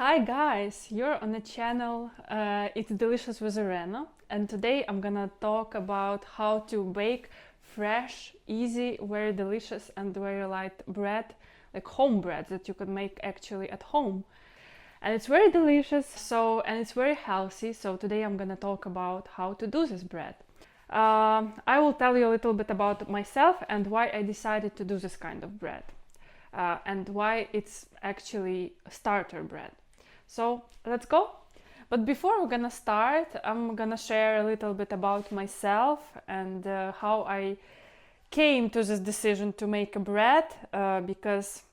Hi guys, you're on the channel It's Delicious with Irena, and today I'm gonna talk about how to bake fresh, easy, very delicious and very light bread, like home bread that you can make actually at home. And it's very delicious, and it's very healthy, so today I'm gonna talk about how to do this bread. I will tell you a little bit about myself and why I decided to do this kind of bread. And why it's actually starter bread. So let's go. But before we're gonna start, I'm gonna share a little bit about myself and how I came to this decision to make a bread, because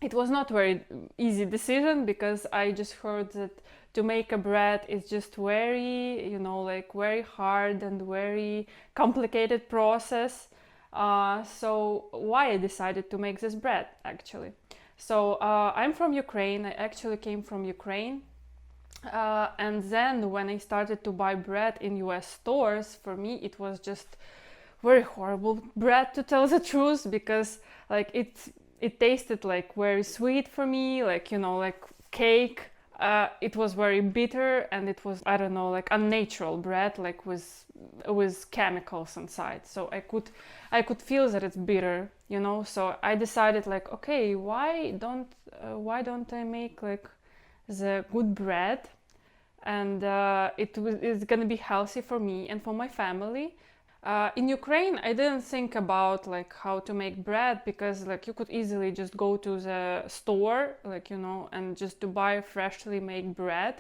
it was not very easy decision, because I just heard that to make a bread is just very, like very hard and very complicated process. So why I decided to make this bread actually. So I'm from Ukraine. I actually came from Ukraine. And then when I started to buy bread in US stores, for me it was just very horrible bread, to tell the truth, because like it tasted like very sweet for me, like like cake. It was very bitter, and it was, I don't know, like unnatural bread, like with chemicals inside. So I could feel that it's bitter, So I decided, like, okay, why don't I make like the good bread, and it's gonna be healthy for me and for my family. In Ukraine, I didn't think about like how to make bread, because like you could easily just go to the store, like and just to buy freshly made bread,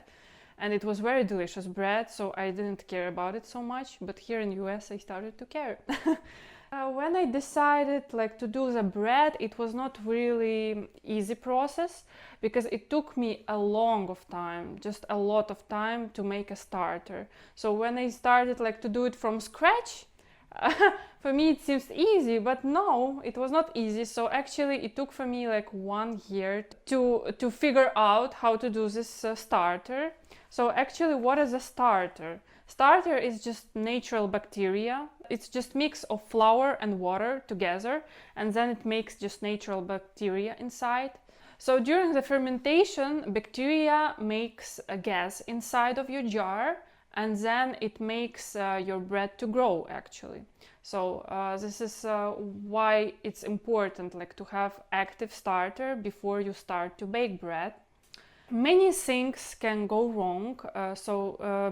and it was very delicious bread, so I didn't care about it so much. But here in US, I started to care. When I decided like to do the bread, it was not really easy process, because it took me a just a lot of time to make a starter. So when I started like to do it from scratch, for me it seems easy, but no, it was not easy. So actually it took for me like 1 year to figure out how to do this starter. So actually, what is a starter? Starter is just natural bacteria. It's just mix of flour and water together, and then it makes just natural bacteria inside. So during the fermentation, bacteria makes a gas inside of your jar, and then it makes your bread to grow actually. So this is why it's important, like, to have active starter before you start to bake bread. Many things can go wrong,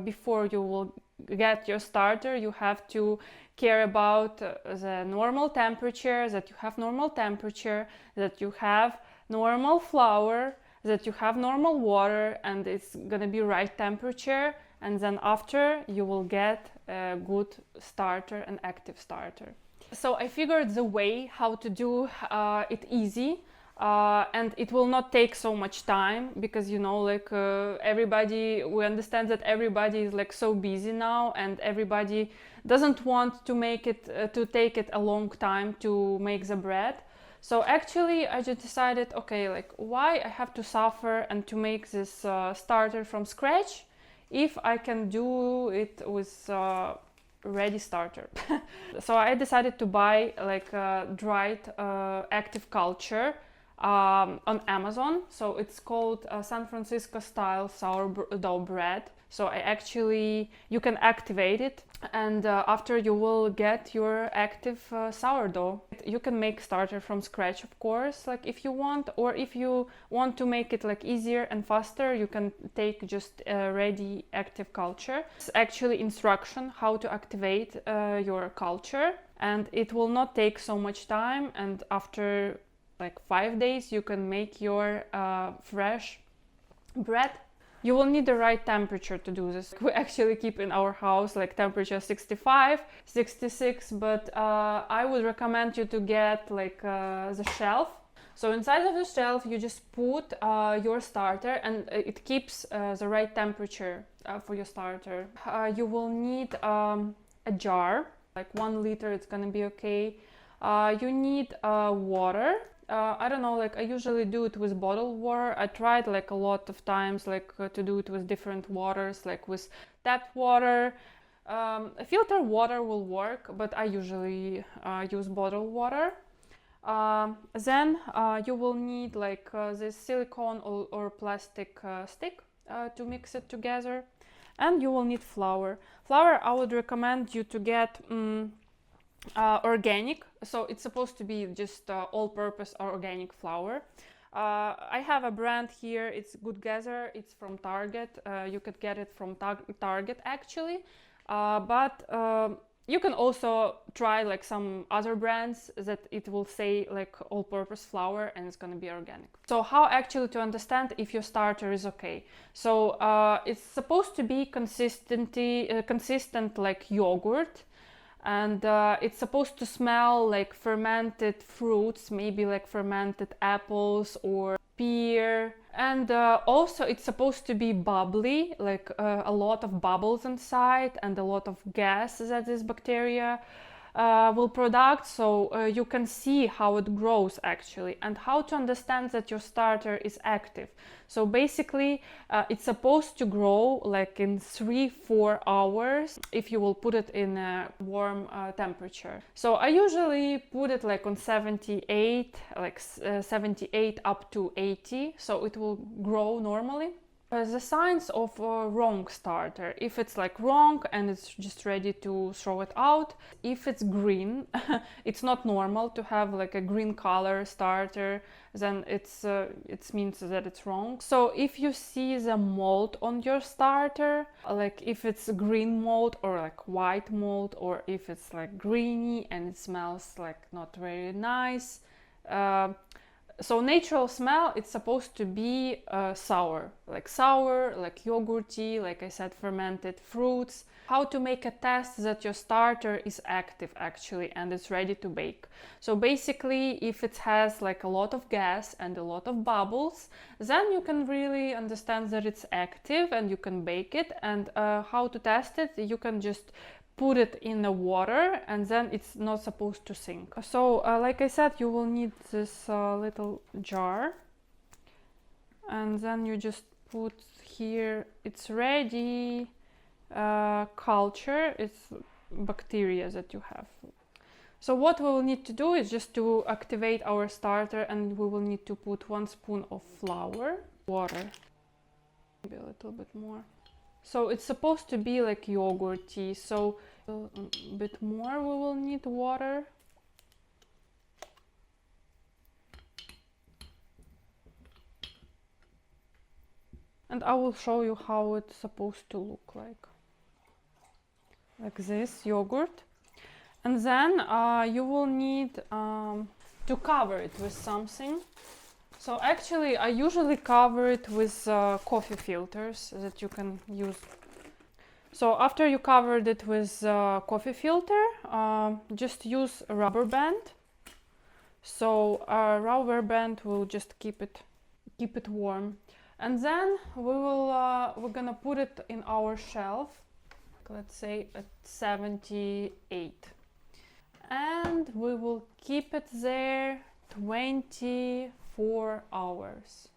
before you will get your starter, you have to care about the normal temperature, that you have normal temperature, that you have normal flour, that you have normal water, and it's gonna be right temperature. And then after, you will get a good starter, an active starter. So I figured the way how to do it easy, and it will not take so much time, because everybody, we understand that everybody is like so busy now, and everybody doesn't want to make it to take it a long time to make the bread. So actually I just decided, okay, like, why I have to suffer and to make this starter from scratch if I can do it with ready starter. So I decided to buy like a dried active culture on Amazon. So it's called San Francisco style sourdough bread. So you can activate it, and after you will get your active sourdough. You can make starter from scratch, of course, like if you want, or if you want to make it like easier and faster, you can take just a ready active culture. It's actually instruction how to activate your culture, and it will not take so much time, and after like 5 days you can make your fresh bread. You will need the right temperature to do this. We actually keep in our house like temperature 65, 66, but I would recommend you to get like the shelf. So inside of the shelf you just put your starter, and it keeps the right temperature for your starter. You will need a jar, like 1 liter, it's gonna be okay. You need water. I don't know, like I usually do it with bottled water. I tried like a lot of times like to do it with different waters, like with tap water. Filter water will work, but I usually use bottled water. Then you will need like this silicone or plastic stick to mix it together, and you will need flour. Flour, I would recommend you to get organic, so it's supposed to be just all-purpose organic flour. I have a brand here, it's Good Gather, it's from Target. You could get it from Target actually, but you can also try like some other brands that it will say like all-purpose flour and it's gonna be organic. So how actually to understand if your starter is okay? So it's supposed to be consistent like yogurt, and it's supposed to smell like fermented fruits, maybe like fermented apples or pear, and also it's supposed to be bubbly, like a lot of bubbles inside and a lot of gas that this bacteria will produce, so you can see how it grows actually, and how to understand that your starter is active. So basically it's supposed to grow like in 3-4 hours if you will put it in a warm temperature. So I usually put it like on 78, like 78 up to 80, so it will grow normally. The signs of a wrong starter: if it's like wrong and it's just ready to throw it out. If it's green, it's not normal to have like a green color starter, then it means that it's wrong. So if you see the mold on your starter, like if it's green mold or like white mold, or if it's like greeny and it smells like not very nice, so natural smell, it's supposed to be sour, like yogurty, like I said, fermented fruits. How to make a test that your starter is active actually and it's ready to bake? So basically, if it has like a lot of gas and a lot of bubbles, then you can really understand that it's active and you can bake it. And how to test it? You can just put it in the water and then it's not supposed to sink. So like I said, you will need this little jar, and then you just put here, it's ready culture, it's bacteria that you have. So what we will need to do is just to activate our starter, and we will need to put 1 spoon of flour, water, maybe a little bit more. So it's supposed to be like yogurty, so a bit more we will need water. And I will show you how it's supposed to look like this, yogurt. And then you will need to cover it with something. So actually I usually cover it with coffee filters that you can use. So after you covered it with coffee filter, just use a rubber band. So a rubber band will just keep it warm. And then we're gonna put it in our shelf, let's say at 78. And we will keep it there 24 hours.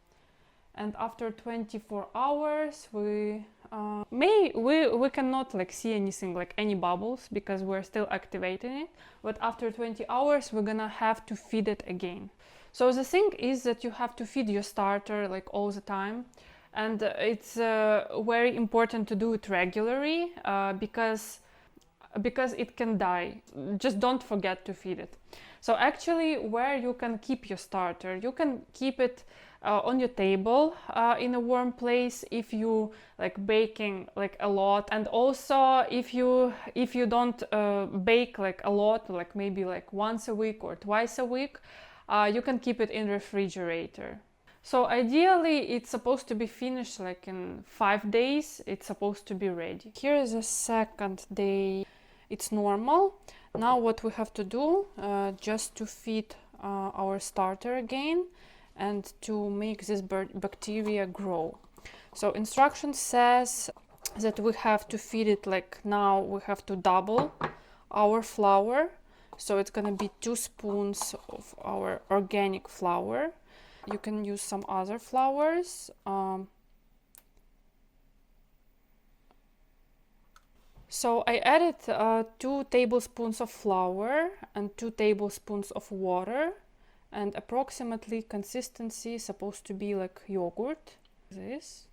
And after 24 hours, we cannot like see anything, like any bubbles, because we're still activating it. But after 20 hours, we're gonna have to feed it again. So the thing is that you have to feed your starter like all the time. And it's very important to do it regularly because it can die. Just don't forget to feed it. So actually, where you can keep your starter, you can keep it on your table in a warm place if you like baking like a lot, and also if you don't bake like a lot, like maybe like once a week or twice a week, you can keep it in refrigerator. So ideally it's supposed to be finished like in 5 days. It's supposed to be ready. Here is the second day. It's normal. Now what we have to do, just to feed our starter again and to make this bacteria grow. So instruction says that we have to feed it, like now we have to double our flour. So it's gonna be 2 spoons of our organic flour. You can use some other flours. So I added 2 tablespoons of flour and 2 tablespoons of water. and approximately consistency is supposed to be like yogurt. This.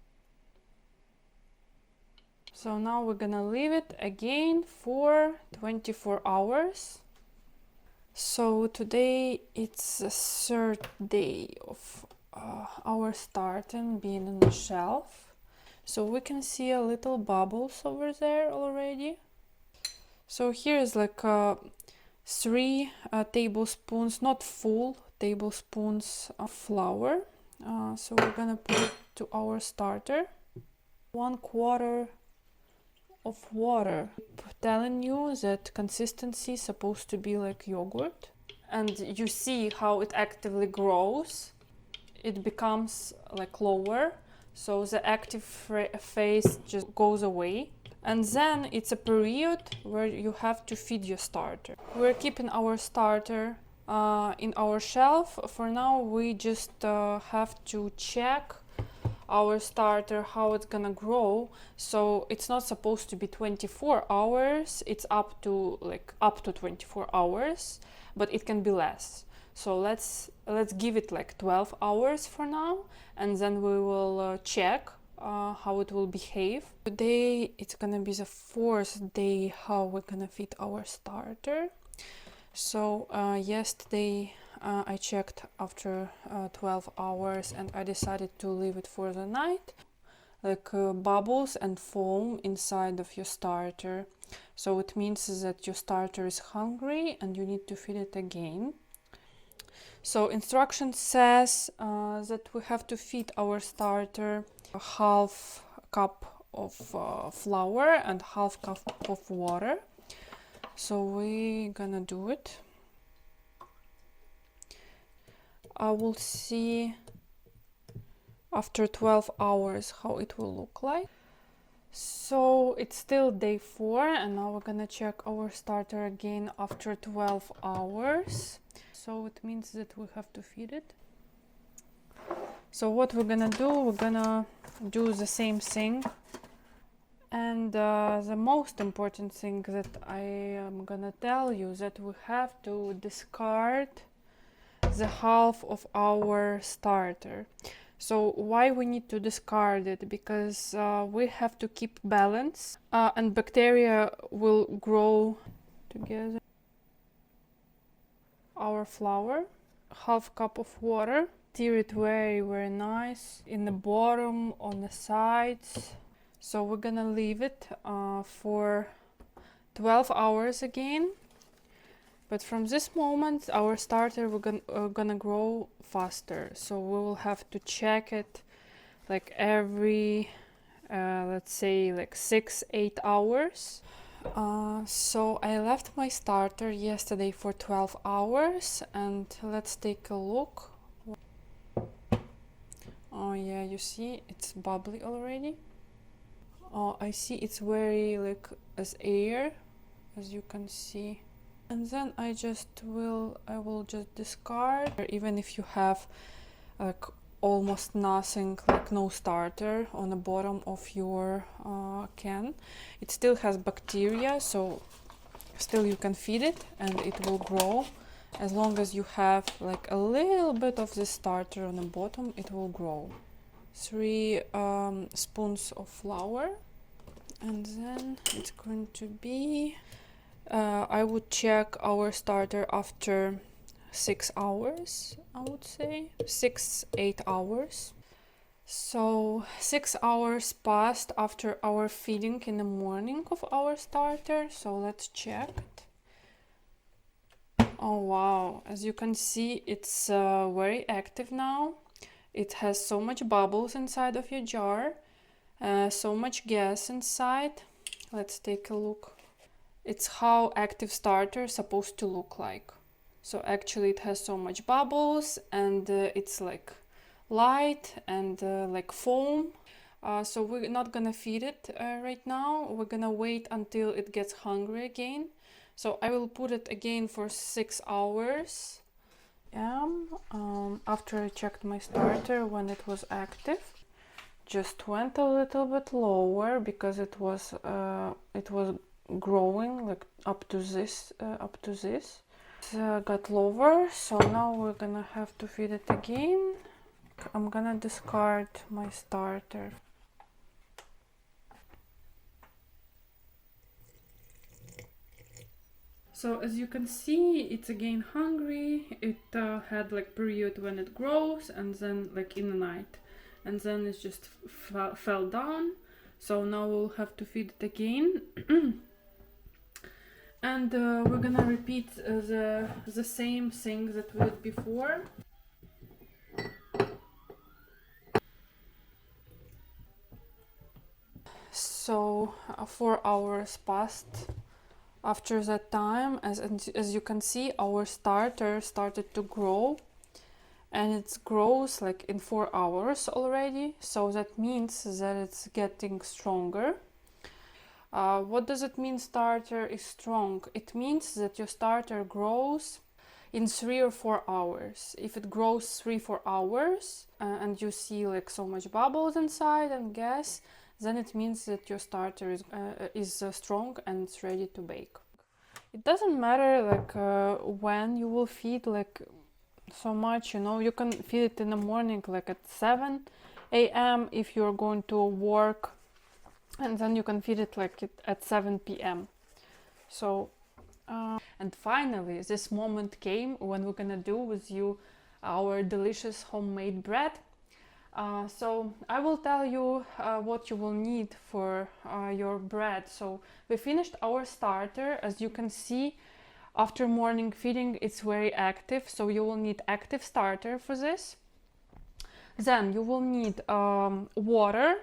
So now we're gonna leave it again for 24 hours. So today it's the third day of our starting being on the shelf. So we can see a little bubbles over there already. So here is like 3 tablespoons, not full tablespoons of flour. So we're gonna put it to our starter. 1/4 of water. Telling you that consistency is supposed to be like yogurt, and you see how it actively grows. It becomes like lower, so the active phase just goes away, and then it's a period where you have to feed your starter. We're keeping our starter in our shelf. For now we just have to check our starter how it's gonna grow. So it's not supposed to be 24 hours, it's up to 24 hours, but it can be less. So let's give it like 12 hours for now, and then we will check how it will behave. Today it's gonna be the 4th day how we're gonna feed our starter. So yesterday I checked after 12 hours and I decided to leave it for the night. Like bubbles and foam inside of your starter. So it means that your starter is hungry and you need to feed it again. So instruction says that we have to feed our starter 1/2 cup of flour and 1/2 cup of water. So we're gonna do it. I will see after 12 hours how it will look like. So it's still day 4 and now we're gonna check our starter again after 12 hours. So it means that we have to feed it. So what we're gonna do, we're gonna do the same thing. And the most important thing that I am gonna tell you that we have to discard the half of our starter. So why we need to discard it? Because we have to keep balance and bacteria will grow together. Our flour, 1/2 cup of water, stir it very nice in the bottom, on the sides. So we're gonna leave it for 12 hours again. But from this moment, our starter we're gonna grow faster. So we will have to check it like every, let's say like 6-8 hours. So I left my starter yesterday for 12 hours and let's take a look. Oh yeah, you see it's bubbly already. Oh, I see it's very like as air, as you can see. And then I will just discard. Even if you have like almost nothing, like no starter on the bottom of your can, it still has bacteria, so still you can feed it and it will grow. As long as you have like a little bit of the starter on the bottom, it will grow. 3 spoons of flour, and then it's going to be I would check our starter after 6 hours, I would say 6-8 hours. So 6 hours passed after our feeding in the morning of our starter, so let's check it. Oh wow, as you can see it's very active now. It has so much bubbles inside of your jar, so much gas inside. Let's take a look. It's how active starter is supposed to look like. So actually it has so much bubbles and it's like light and like foam. So we're not gonna feed it right now. We're gonna wait until it gets hungry again. So I will put it again for 6 hours. After I checked my starter when it was active, just went a little bit lower because it was growing like up to this. Got lower, so now we're gonna have to feed it again. I'm gonna discard my starter. So as you can see, it's again hungry. It had like period when it grows and then like in the night, and then it just fell down. So now we'll have to feed it again. And we're gonna repeat the same thing that we did before. So 4 hours passed. After that time, as you can see, our starter started to grow, and it grows like in 4 hours already. So that means that it's getting stronger. What does it mean starter is strong? It means that your starter grows in 3 or 4 hours. If it grows 3-4 hours and you see like so much bubbles inside and gas, then it means that your starter is strong and it's ready to bake. It doesn't matter like when you will feed like so much, you know, you can feed it in the morning like at 7 a.m. if you're going to work, and then you can feed it like at 7 p.m. So and finally this moment came when we're gonna do with you our delicious homemade bread. So I will tell you what you will need for your bread. So we finished our starter. As you can see, after morning feeding it's very active, so you will need active starter for this. Then you will need water.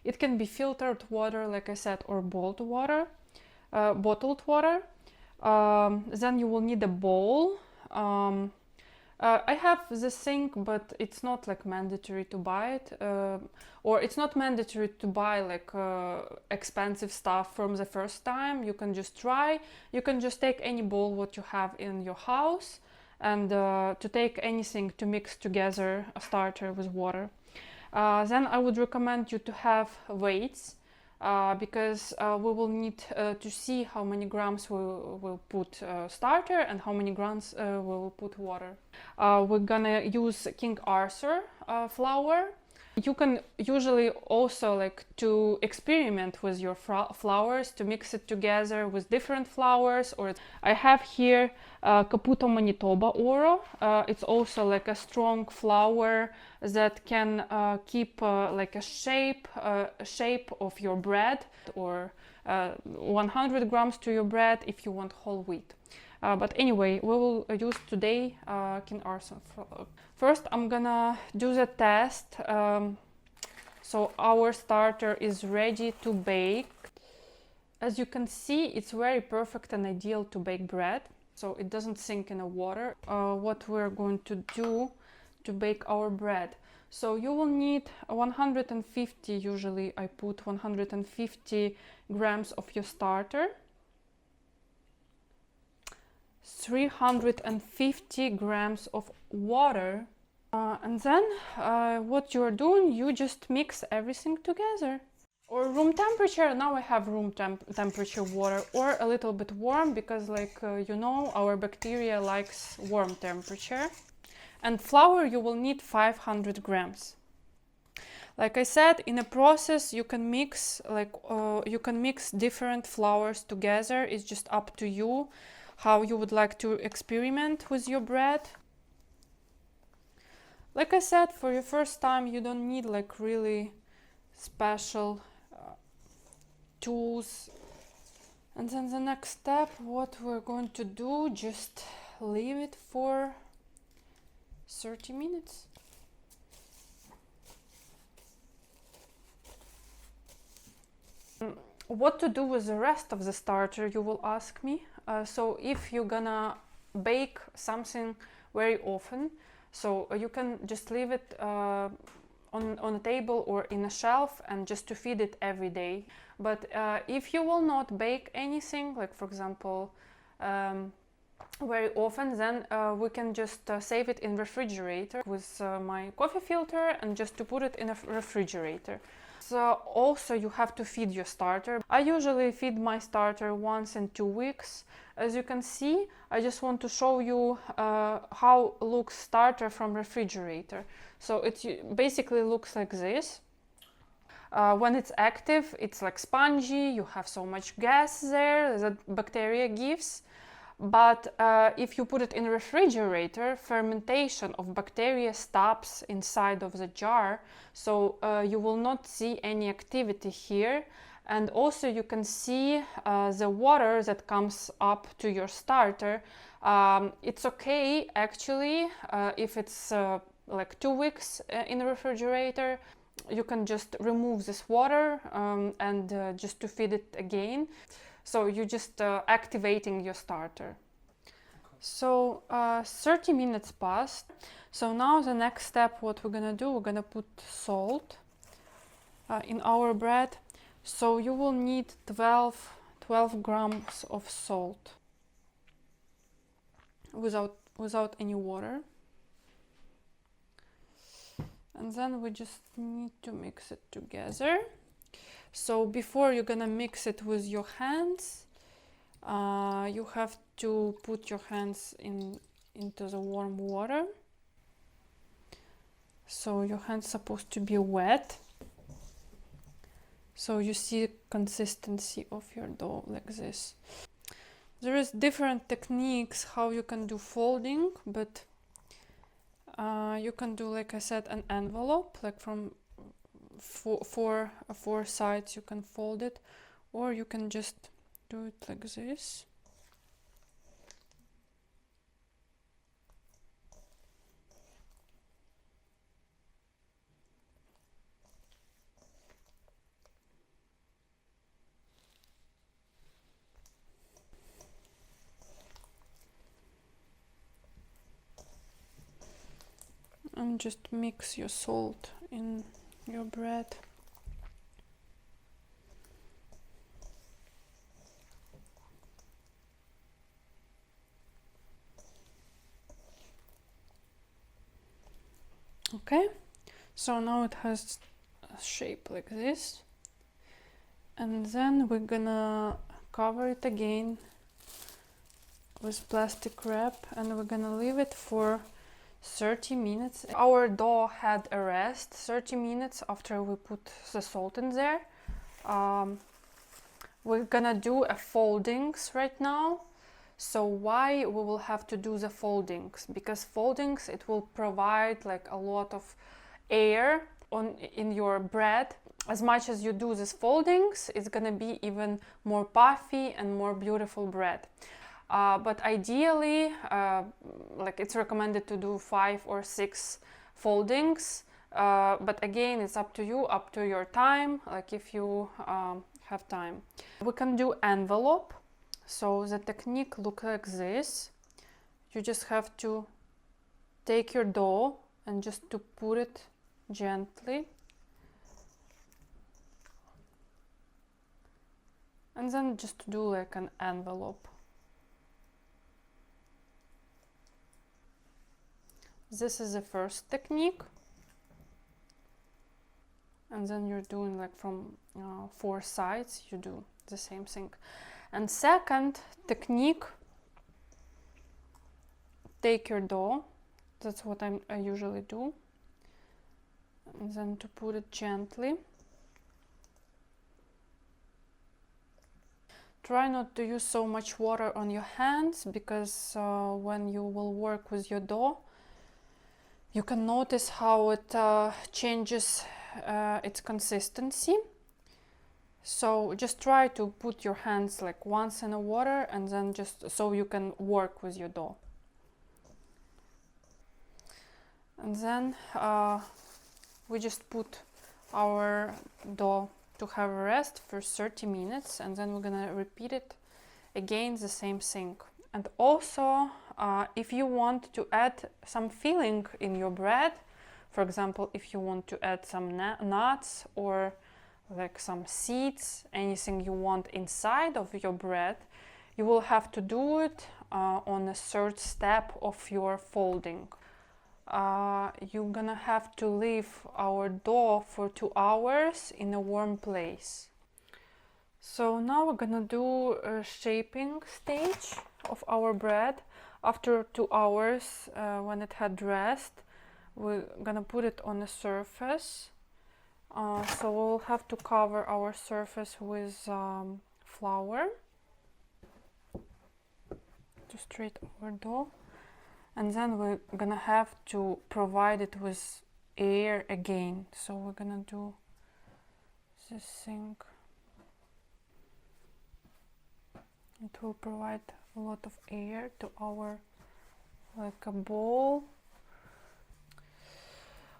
It can be filtered water, like I said, or bottled water. Then you will need a bowl. I have this thing, but it's not like mandatory to buy it, or it's not mandatory to buy like expensive stuff from the first time. You can just try. You can just take any bowl what you have in your house, and to take anything to mix together a starter with water. Then I would recommend you to have weights, because we will need to see how many grams we will put starter and how many grams we will put water. We're gonna use King Arthur flour. You can usually also like to experiment with your flours, to mix it together with different flours. Or I have here Caputo Manitoba Oro. It's also like a strong flour that can keep like a shape of your bread, or 100 grams to your bread if you want whole wheat. But anyway, we will use today King Arthur flour. First, I'm gonna do the test. So our starter is ready to bake. As you can see, it's very perfect and ideal to bake bread, so it doesn't sink in the water. What we're going to do to bake our bread. So you will need 150, usually I put 150 grams of your starter, 350 grams of water, and then what you're doing, you just mix everything together. Or room temperature. Now I have room temperature water, or a little bit warm, because like you know, our bacteria likes warm temperature. And flour you will need 500 grams. Like I said, in a process you can mix different flours together. It's just up to you how you would like to experiment with your bread. Like I said, for your first time you don't need like really special tools. And then the next step, what we're going to do, just leave it for 30 minutes. What to do with the rest of the starter, you will ask me. So if you're gonna bake something very often, so you can just leave it on a table or in a shelf, and just to feed it every day. But if you will not bake anything, like for example very often, then we can just save it in refrigerator with my coffee filter and just to put it in a refrigerator. So also you have to feed your starter. I usually feed my starter once in 2 weeks. As you can see, I just want to show you how looks starter from refrigerator. So it basically looks like this. When it's active, it's like spongy, you have so much gas there that bacteria gives. But if you put it in a refrigerator, fermentation of bacteria stops inside of the jar, so you will not see any activity here. And also you can see the water that comes up to your starter. It's okay actually if it's like 2 weeks in the refrigerator. You can just remove this water and just to feed it again. So you're just activating your starter. So 30 minutes passed. So now the next step, what we're gonna do, we're gonna put salt in our bread. So you will need 12 grams of salt without any water. And then we just need to mix it together. So before you're gonna mix it with your hands, you have to put your hands into the warm water. So your hands supposed to be wet. So you see consistency of your dough like this. There is different techniques how you can do folding, but you can do, like I said, an envelope, like from four sides you can fold it, or you can just do it like this. And just mix your salt in your bread. Okay, so now it has a shape like this. And then we're gonna cover it again with plastic wrap and we're gonna leave it for 30 minutes. Our dough had a rest 30 minutes after we put the salt in there. We're gonna do a foldings right now. So why we will have to do the foldings? Because foldings, it will provide like a lot of air in your bread. As much as you do these foldings, it's gonna be even more puffy and more beautiful bread. But ideally, like it's recommended to do 5 or 6 foldings. But again, it's up to you, up to your time, like if you have time. We can do envelope. So the technique looks like this. You just have to take your dough and just to put it gently. And then just do like an envelope. This is the first technique. And then you're doing like from 4 sides, you do the same thing. And second technique, take your dough. That's what I usually do. And then to put it gently. Try not to use so much water on your hands, because when you will work with your dough, you can notice how it changes its consistency. So just try to put your hands like once in the water and then just so you can work with your dough. And then we just put our dough to have a rest for 30 minutes and then we're gonna repeat it again, the same thing. And also if you want to add some filling in your bread, for example, if you want to add some nuts or like some seeds, anything you want inside of your bread, you will have to do it on the third step of your folding. You're gonna have to leave our dough for 2 hours in a warm place. So now we're gonna do a shaping stage of our bread. After 2 hours, when it had rest, we're gonna put it on the surface. So we'll have to cover our surface with flour to straight our dough, and then we're gonna have to provide it with air again. So we're gonna do this thing. It will provide a lot of air to our, like a bowl.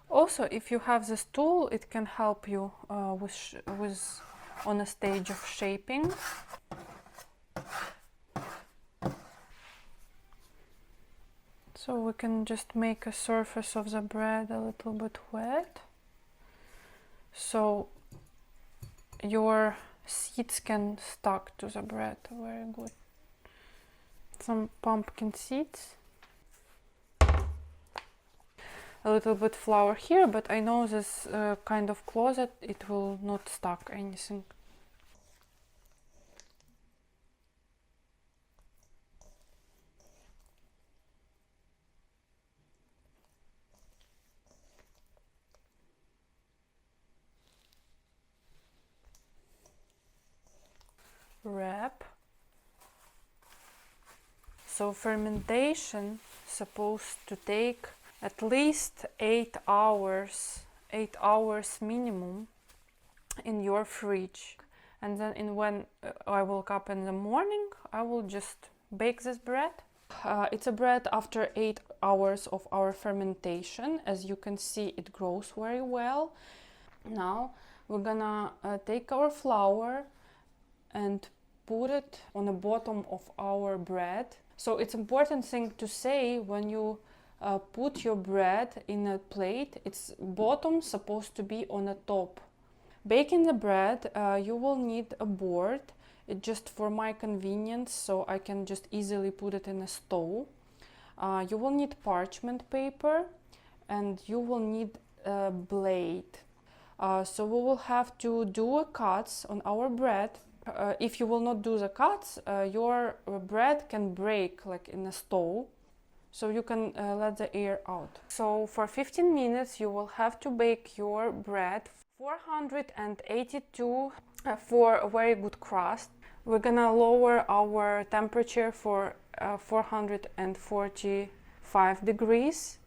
Also, if you have this tool, it can help you with on a stage of shaping. So we can just make a surface of the bread a little bit wet, so your seeds can stuck to the bread very good. Some pumpkin seeds. A little bit flour here, but I know this kind of closet, it will not stuck anything. Wrap. So fermentation supposed to take at least 8 hours, 8 hours minimum in your fridge. And then when I woke up in the morning, I will just bake this bread. It's a bread after 8 hours of our fermentation. As you can see, it grows very well. Now we're gonna take our flour and put it on the bottom of our bread. So it's important thing to say when you put your bread in a plate, its bottom supposed to be on the top. Baking the bread, you will need a board. It's just for my convenience, so I can just easily put it in a stove. You will need parchment paper, and you will need a blade. So we will have to do a cuts on our bread. If you will not do the cuts, your bread can break like in a stove. So you can let the air out. So for 15 minutes you will have to bake your bread 482 for a very good crust. We're gonna lower our temperature for 445 degrees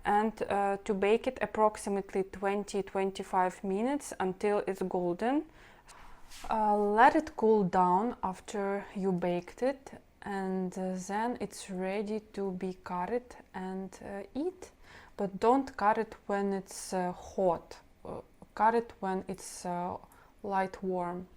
and to bake it approximately 20-25 minutes until it's golden. Let it cool down after you baked it, and then it's ready to be cut and eat. But don't cut it when it's hot. Cut it when it's light warm.